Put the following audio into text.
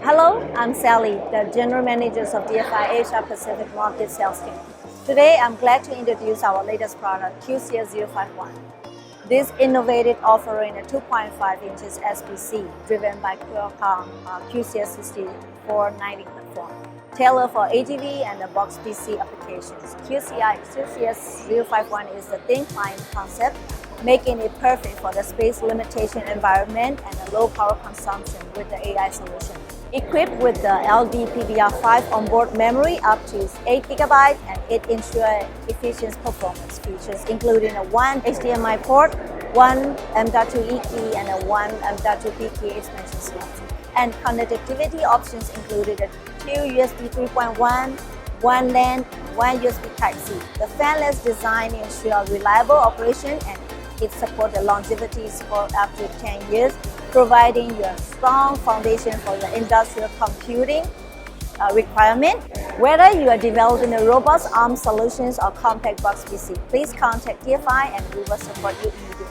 Hello, I'm Sally, the General Manager of DFI Asia Pacific Market Sales Team. Today, I'm glad to introduce our latest product, QCS051. This innovative offering a 2.5 inches SPC driven by Qualcomm QCS6490 Platform, tailored for AGV and the box PC applications. QCS051 is the thin client concept, making it perfect for the space limitation environment and the low power consumption with the AI solution. Equipped with the LPDDR5 onboard memory up to 8 GB and it ensures efficient performance features, including a 1 HDMI port, 1 M.2 key, and a 1 M.2 P key expansion slot. And connectivity options included a 2 USB 3.1, 1 LAN, 1 USB Type-C. The fanless design ensures reliable operation and it supports the longevity for up to 10 years, providing you a strong foundation for your industrial computing requirement. Whether you are developing a robust ARM solutions or compact box PC, please contact DFI and we will support you immediately.